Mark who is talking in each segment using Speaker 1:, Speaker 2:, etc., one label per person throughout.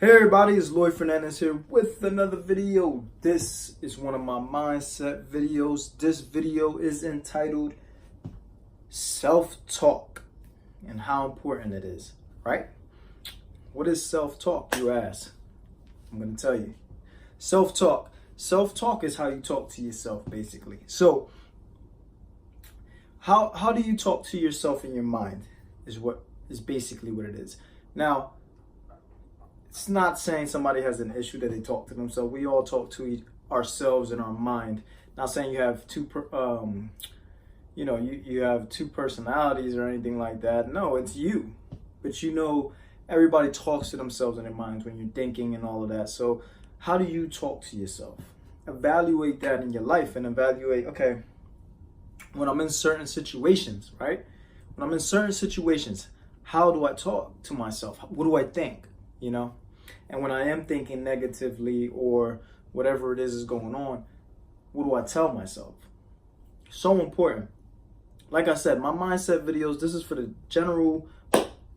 Speaker 1: Hey everybody, it's Lloyd Fernandez here with another video. This is one of my mindset videos. This video is entitled Self-Talk and how important it is, right? What is self-talk, you ask? I'm going to tell you. Self-talk. Self-talk is how you talk to yourself, basically. So, how do you talk to yourself in your mind is basically what it is. Now, it's not saying somebody has an issue that they talk to themselves. We all talk to ourselves in our mind. Not saying you have you have two personalities or anything like that. No, it's you. But everybody talks to themselves in their minds when you're thinking and all of that. So how do you talk to yourself? Evaluate that in your life and evaluate, okay, when I'm in certain situations, right? When I'm in certain situations, how do I talk to myself? What do I think? And when I am thinking negatively or whatever it is going on, what do I tell myself? So important. Like I said, my mindset videos, this is for the general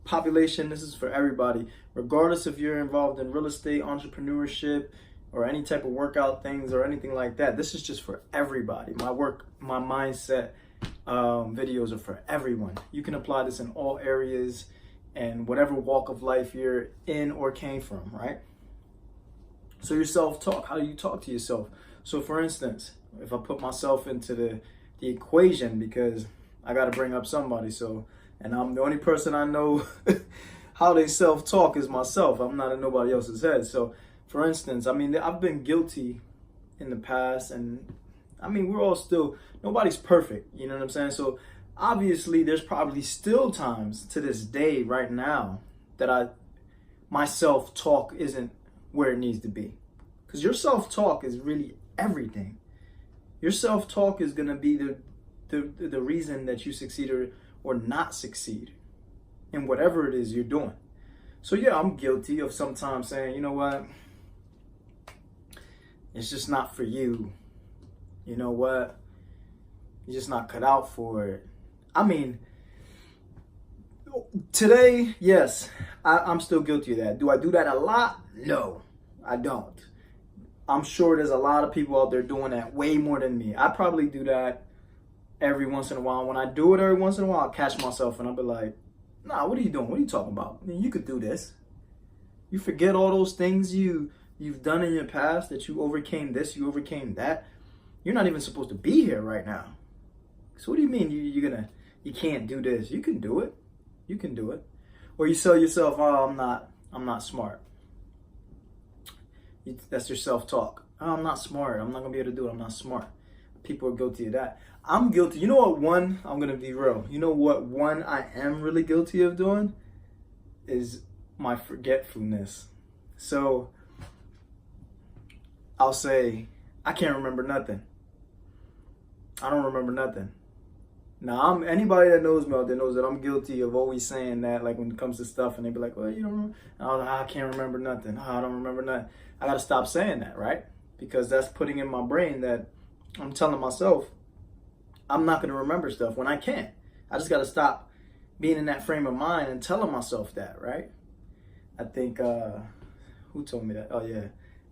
Speaker 1: population. This is for everybody, regardless if you're involved in real estate, entrepreneurship, or any type of workout things or anything like that. This is just for everybody. My mindset videos are for everyone. You can apply this in all areas and whatever walk of life you're in or came from, right? So your self-talk, how do you talk to yourself? So for instance, if I put myself into the equation, because I got to bring up somebody, and I'm the only person I know how they self-talk is myself. I'm not in nobody else's head. So for instance, I've been guilty in the past, and we're all still, nobody's perfect, you know what I'm saying? So obviously, there's probably still times to this day right now that my self-talk isn't where it needs to be. Because your self-talk is really everything. Your self-talk is going to be the reason that you succeed or not succeed in whatever it is you're doing. So yeah, I'm guilty of sometimes saying, you know what? It's just not for you. You know what? You're just not cut out for it. Today, yes, I'm still guilty of that. Do I do that a lot? No, I don't. I'm sure there's a lot of people out there doing that way more than me. I probably do that every once in a while. When I do it every once in a while, I'll catch myself and I'll be like, nah, what are you doing? What are you talking about? You could do this. You forget all those things you've done in your past, that you overcame this, you overcame that. You're not even supposed to be here right now. So what do you mean you can't do this? You can do it. You can do it. Or you tell yourself, oh, I'm not smart. That's your self-talk. Oh, I'm not smart. I'm not going to be able to do it. I'm not smart. People are guilty of that. I'm guilty. You know what one, I'm going to be real. You know what one I am really guilty of doing is my forgetfulness. So I'll say, I can't remember nothing. I don't remember nothing. Now, anybody that knows me out there knows that I'm guilty of always saying that, like when it comes to stuff, and they be like, well, you don't remember? I can't remember nothing. I don't remember nothing. I got to stop saying that, right? Because that's putting in my brain that I'm telling myself I'm not going to remember stuff when I can't. I just got to stop being in that frame of mind and telling myself that, right? I think, who told me that? Oh, yeah.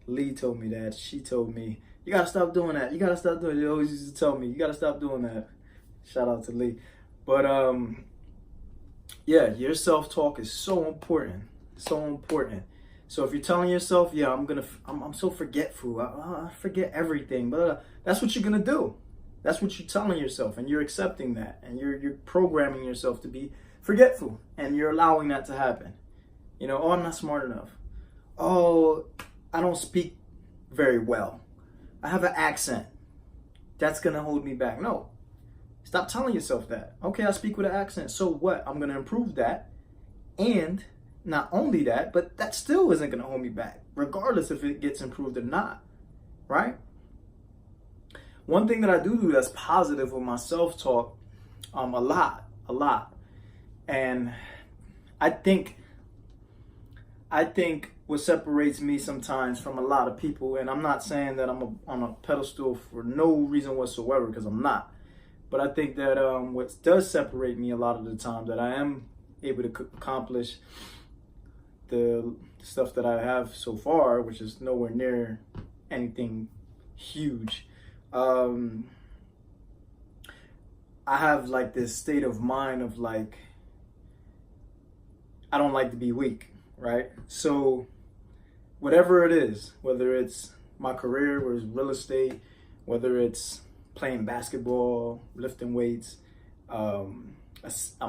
Speaker 1: Lee told me that. She told me, you got to stop doing that. You got to stop doing it. They always used to tell me, you got to stop doing that. Shout out to Lee. But yeah, your self-talk is so important. So important. So if you're telling yourself, yeah, I'm so forgetful. I forget everything. But that's what you're going to do. That's what you're telling yourself, and you're accepting that, and you're programming yourself to be forgetful, and you're allowing that to happen. Oh, I'm not smart enough. Oh, I don't speak very well. I have an accent. That's going to hold me back. No. Stop telling yourself that. Okay, I speak with an accent. So what? I'm going to improve that. And not only that, but that still isn't going to hold me back, regardless if it gets improved or not. Right? One thing that I do that's positive with my self-talk, a lot. And I think what separates me sometimes from a lot of people, and I'm not saying that I'm on a pedestal for no reason whatsoever, because I'm not. But I think that what does separate me a lot of the time, that I am able to accomplish the stuff that I have so far, which is nowhere near anything huge, I have like this state of mind of like, I don't like to be weak, right? So whatever it is, whether it's my career, whether it's real estate, whether it's playing basketball, lifting weights, I'm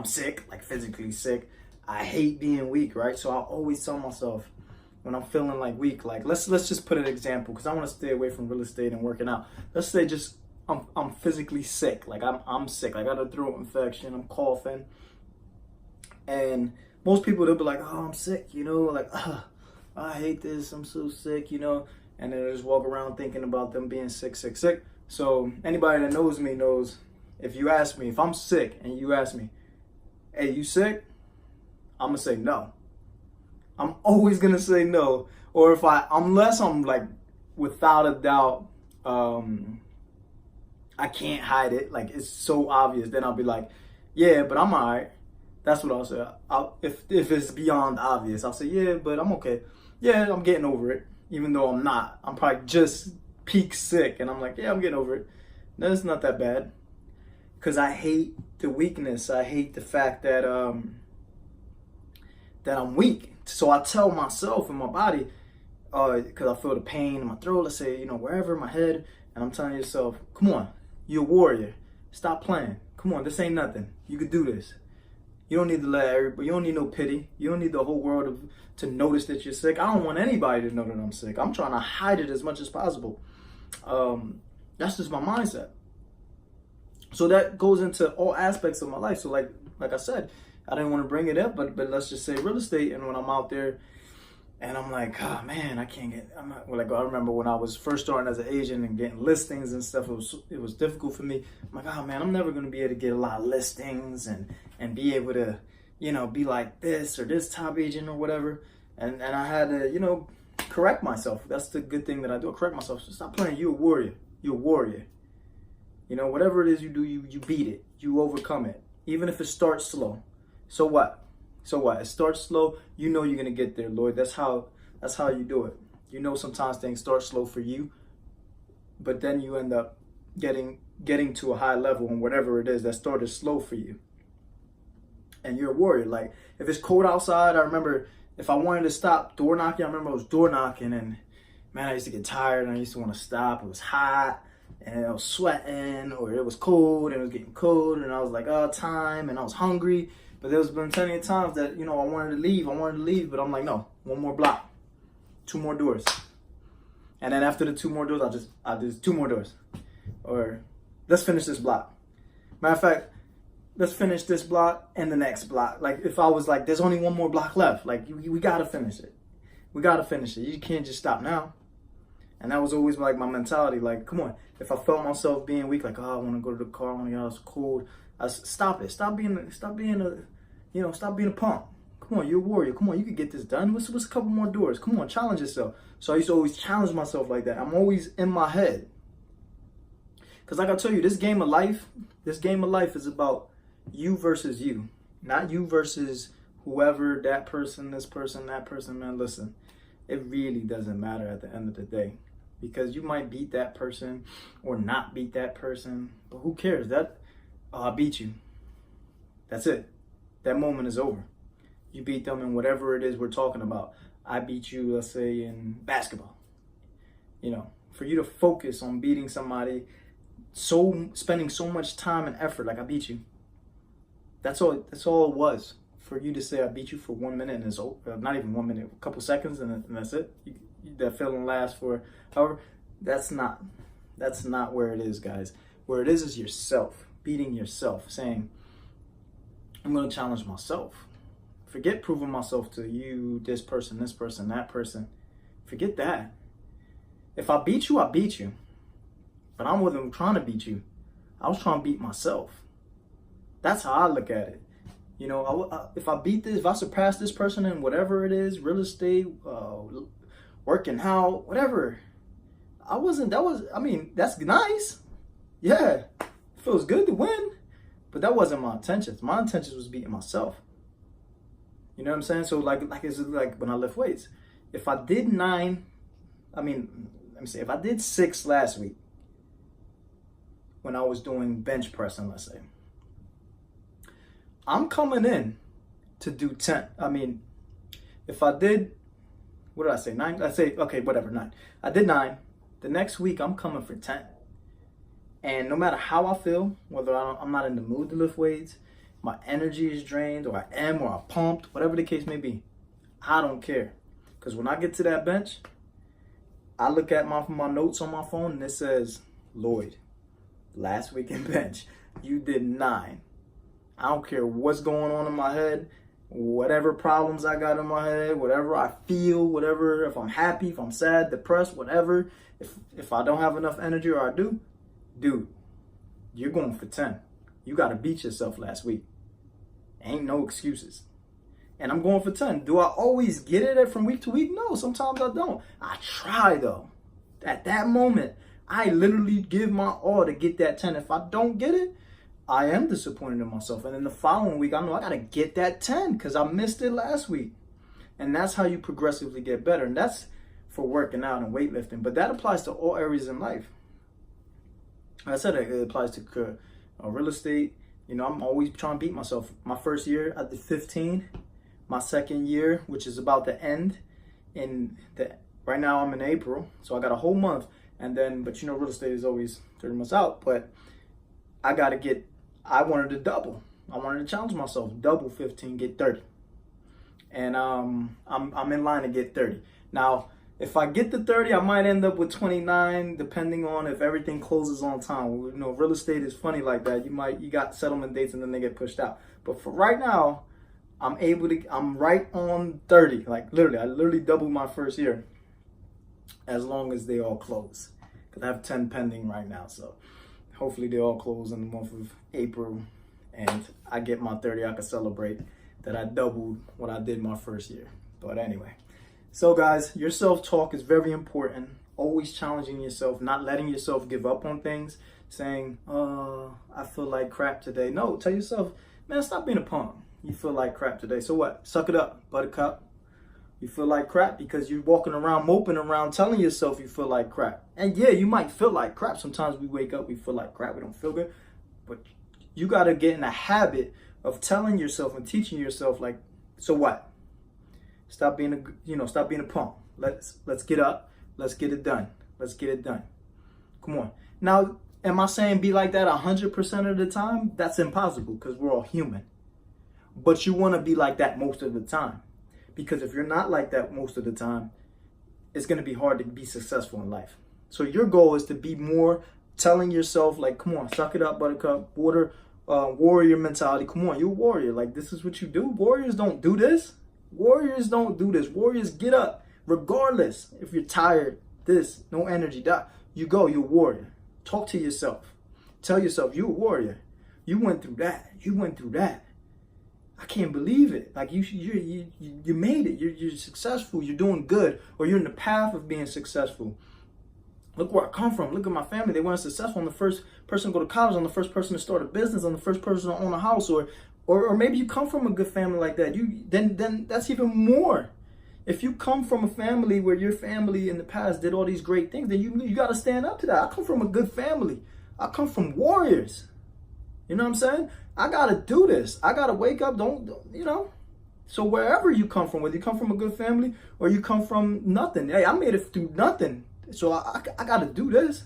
Speaker 1: sick, like physically sick. I hate being weak, right? So I always tell myself when I'm feeling like weak, like let's just put an example, because I want to stay away from real estate and working out. Let's say just I'm physically sick, like I'm sick, I got a throat infection, I'm coughing, and most people, they'll be like, oh, I'm sick, you know, like, I hate this, I'm so sick, you know, and then they just walk around thinking about them being sick. So anybody that knows me knows, if you ask me, if I'm sick and you ask me, hey, you sick? I'm gonna say no. I'm always gonna say no. Or unless I'm like, without a doubt, I can't hide it, like it's so obvious, then I'll be like, yeah, but I'm all right. That's what I'll say. If it's beyond obvious, I'll say, yeah, but I'm okay. Yeah, I'm getting over it, even though I'm not. I'm probably just peak sick, and I'm like, yeah, I'm getting over it. No, it's not that bad. Because I hate the weakness. I hate the fact that that I'm weak. So I tell myself in my body, because I feel the pain in my throat, let's say, you know, wherever, my head, and I'm telling yourself, come on, you're a warrior. Stop playing. Come on, this ain't nothing. You could do this. You don't need to let everybody, you don't need no pity. You don't need the whole world to notice that you're sick. I don't want anybody to know that I'm sick. I'm trying to hide it as much as possible. That's just my mindset. So that goes into all aspects of my life. So like I said, I didn't want to bring it up, but let's just say real estate. And when I'm out there and I'm like, oh man, I remember when I was first starting as an agent and getting listings and stuff, it was difficult for me. I'm like, oh man, I'm never going to be able to get a lot of listings and be able to, you know, be like this or this top agent or whatever. And I had to, you know, correct myself. That's the good thing that I do. I correct myself. So stop playing. You're a warrior. You're a warrior. You know, whatever it is you do, you beat it. You overcome it. Even if it starts slow. So what? So what? It starts slow. You know you're gonna get there, Lloyd. That's how you do it. You know sometimes things start slow for you, but then you end up getting to a high level on whatever it is that started slow for you. And you're a warrior. Like if it's cold outside, I remember if I wanted to stop door knocking, I remember I was door knocking and man, I used to get tired and I used to want to stop. It was hot and I was sweating, or it was cold and it was getting cold and I was like, oh, time, and I was hungry. But there's been plenty of times that, you know, I wanted to leave, but I'm like, no, one more block, 2 more doors. And then after the 2 more doors, I'll do 2 more doors. Or let's finish this block. Matter of fact, let's finish this block and the next block. Like if I was like, there's only 1 more block left, like we gotta finish it. We gotta finish it. You can't just stop now. And that was always like my mentality. Like, come on. If I felt myself being weak, like, oh, I want to go to the car, I want to get out, it's cold. Stop it. Stop being a punk. Come on, you're a warrior. Come on, you can get this done. What's a couple more doors? Come on, challenge yourself. So I used to always challenge myself like that. I'm always in my head. Because like I tell you, this game of life is about you versus you. Not you versus whoever, that person, this person, that person. Man, listen, it really doesn't matter at the end of the day. Because you might beat that person or not beat that person. But who cares? I beat you. That's it. That moment is over. You beat them in whatever it is we're talking about. I beat you, let's say, in basketball. You know, for you to focus on beating somebody, spending so much time and effort, like I beat you. That's all it was. For you to say I beat you for 1 minute and it's over, not even 1 minute, a couple seconds and that's it. That feeling lasts for however. That's not where it is, guys. Where it is yourself, beating yourself, saying, I'm going to challenge myself. Forget proving myself to you, this person, that person. Forget that. If I beat you, I beat you. But I wasn't trying to beat you. I was trying to beat myself. That's how I look at it. You know, if I surpass this person in whatever it is, real estate, working out, whatever. That's nice. Yeah, it feels good to win. But that wasn't my intentions. My intentions was beating myself. You know what I'm saying? So like it's like when I lift weights. if I did 9, let me say, if I did 6 last week when I was doing bench pressing, let's say, I'm coming in to do 10. If I did, what did I say, 9? Let's say, okay, whatever, 9. I did 9. The next week, I'm coming for 10. And no matter how I feel, whether I'm not in the mood to lift weights, my energy is drained, or I am, or I'm pumped, whatever the case may be, I don't care. Because when I get to that bench, I look at my notes on my phone, and it says, Lloyd, last week in bench, you did 9. I don't care what's going on in my head, whatever problems I got in my head, whatever I feel, whatever, if I'm happy, if I'm sad, depressed, whatever, if I don't have enough energy or I do, dude, you're going for 10. You got to beat yourself last week. Ain't no excuses. And I'm going for 10. Do I always get it from week to week? No, sometimes I don't. I try though. At that moment, I literally give my all to get that 10. If I don't get it, I am disappointed in myself. And then the following week, I know I got to get that 10 because I missed it last week. And that's how you progressively get better. And that's for working out and weightlifting. But that applies to all areas in life. Like I said, it applies to real estate. You know, I'm always trying to beat myself. My first year, I did 15. My second year, which is about to end, right now I'm in April, so I got a whole month. And then, but you know, real estate is always 30 months out. But I wanted to double. I wanted to challenge myself, double 15, get 30. And I'm in line to get 30. Now, if I get to 30, I might end up with 29, depending on if everything closes on time. You know, real estate is funny like that. You got settlement dates and then they get pushed out. But for right now, I'm right on 30. Like literally, I literally doubled my first year as long as they all close. Because I have 10 pending right now. So hopefully they all close in the month of April and I get my 30. I can celebrate that I doubled what I did my first year. But anyway. So guys, your self-talk is very important. Always challenging yourself, not letting yourself give up on things, saying, oh, I feel like crap today. No, tell yourself, man, stop being a punk. You feel like crap today. So what? Suck it up, buttercup. You feel like crap because you're walking around, moping around, telling yourself you feel like crap. And yeah, you might feel like crap. Sometimes we wake up, we feel like crap, we don't feel good. But you got to get in a habit of telling yourself and teaching yourself, like, so what? Stop being a punk. Let's get up. Let's get it done. Let's get it done. Come on. Now, am I saying be like that 100% of the time? That's impossible because we're all human. But you want to be like that most of the time. Because if you're not like that most of the time, it's going to be hard to be successful in life. So your goal is to be more telling yourself, like, come on, suck it up, buttercup, warrior mentality. Come on, you're a warrior. Like, this is what you do. Warriors don't do this. Warriors don't do this. Warriors get up. Regardless, if you're tired, no energy, that you go, you're a warrior. Talk to yourself. Tell yourself, you're a warrior. You went through that. You went through that. I can't believe it. Like you made it. You're successful. You're doing good. Or you're in the path of being successful. Look where I come from. Look at my family. They weren't successful. I'm the first person to go to college. I'm the first person to start a business. I'm the first person to own a house. Or maybe you come from a good family like that. Then that's even more. If you come from a family where your family in the past did all these great things, then you got to stand up to that. I come from a good family. I come from warriors. You know what I'm saying? I got to do this. I got to wake up. Don't. So wherever you come from, whether you come from a good family or you come from nothing. Hey, I made it through nothing. So I got to do this.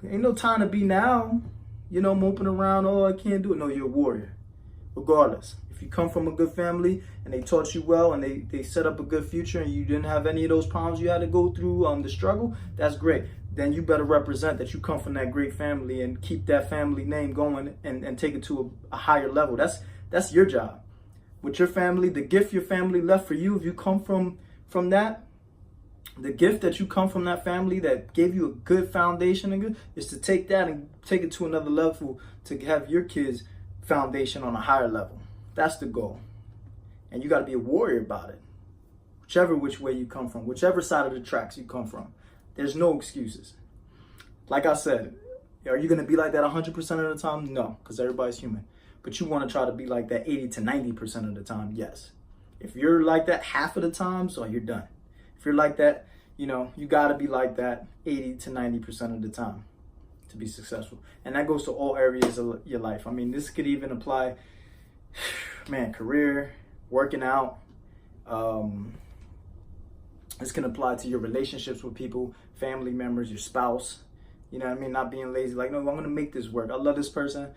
Speaker 1: Ain't no time to be now, moping around. Oh, I can't do it. No, you're a warrior. Regardless, if you come from a good family and they taught you well and they set up a good future and you didn't have any of those problems you had to go through, the struggle, that's great. Then you better represent that you come from that great family and keep that family name going and take it to a higher level. That's your job. With your family, the gift your family left for you, if you come from that, the gift that you come from that family that gave you a good foundation is to take that and take it to another level to have your kids' foundation on a higher level. That's the goal. And you got to be a warrior about it. Which way you come from, whichever side of the tracks you come from. There's no excuses. Like I said, are you going to be like that 100% of the time? No, because everybody's human. But you want to try to be like that 80 to 90% of the time? Yes. If you're like that half of the time, so you're done. If you're like that, you know, you got to be like that 80 to 90% of the time to be successful. And that goes to all areas of your life. I mean, this could even apply, man, career, working out. This can apply to your relationships with people, family members, your spouse. You know what I mean? Not being lazy. Like, no, I'm going to make this work. I love this person,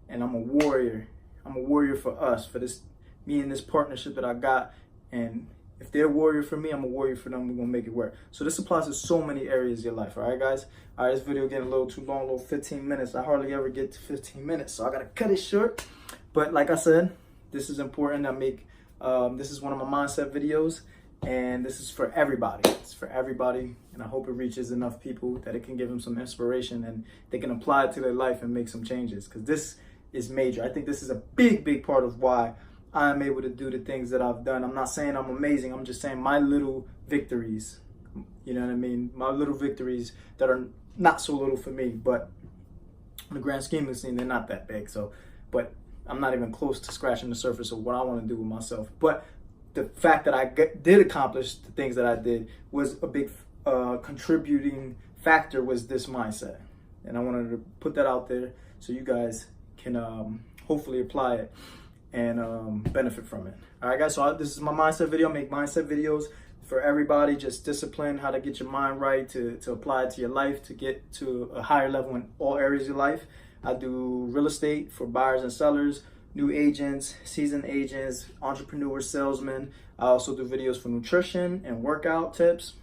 Speaker 1: and I'm a warrior. I'm a warrior for us, for this, me and this partnership that I got. And if they're a warrior for me, I'm a warrior for them. We're going to make it work. So this applies to so many areas of your life. All right, guys? All right, this video getting a little too long, a little 15 minutes. I hardly ever get to 15 minutes, so I got to cut it short. But like I said, this is important. This is one of my mindset videos. And this is for everybody. It's for everybody. And I hope it reaches enough people that it can give them some inspiration and they can apply it to their life and make some changes. Because this is major. I think this is a big, big part of why I'm able to do the things that I've done. I'm not saying I'm amazing. I'm just saying my little victories. You know what I mean? My little victories that are not so little for me. But in the grand scheme of things, they're not that big. But I'm not even close to scratching the surface of what I want to do with myself. But the fact that I did accomplish the things that I did was a big contributing factor, was this mindset. And I wanted to put that out there so you guys can hopefully apply it and benefit from it. All right, guys, so this is my mindset video. I make mindset videos for everybody, just discipline, how to get your mind right, to apply it to your life, to get to a higher level in all areas of your life. I do real estate for buyers and sellers, new agents, seasoned agents, entrepreneurs, salesmen. I also do videos for nutrition and workout tips.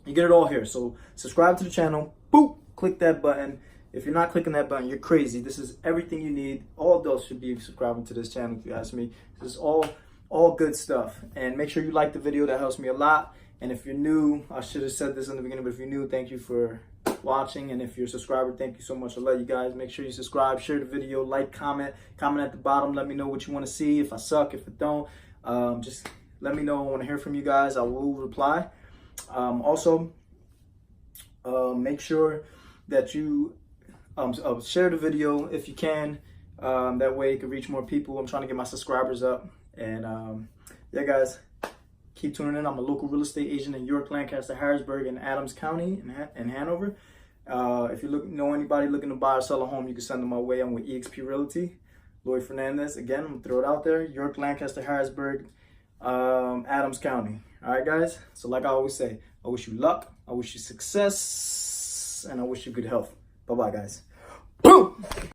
Speaker 1: You get it all here. So subscribe to the channel. Boop! Click that button. If you're not clicking that button, you're crazy. This is everything you need. All adults should be subscribing to this channel, if you ask me. This is all good stuff. And make sure you like the video. That helps me a lot. And if you're new, I should have said this in the beginning, but if you're new, thank you for watching. And if you're a subscriber, thank you so much. I love you guys. Make sure you subscribe, share the video, like, comment at the bottom. Let me know what you want to see. If I suck, if I don't, just let me know. I want to hear from you guys. I will reply. Also, make sure that you share the video if you can. That way it can reach more people. I'm trying to get my subscribers up. And yeah, guys, keep tuning in. I'm a local real estate agent in York, Lancaster, Harrisburg, and Adams County in Hanover. If you know anybody looking to buy or sell a home, you can send them my way. I'm with EXP Realty, Lloyd Fernandez. Again, I'm going to throw it out there. York, Lancaster, Harrisburg, Adams County. All right, guys? So like I always say, I wish you luck, I wish you success, and I wish you good health. Bye-bye, guys. Boom!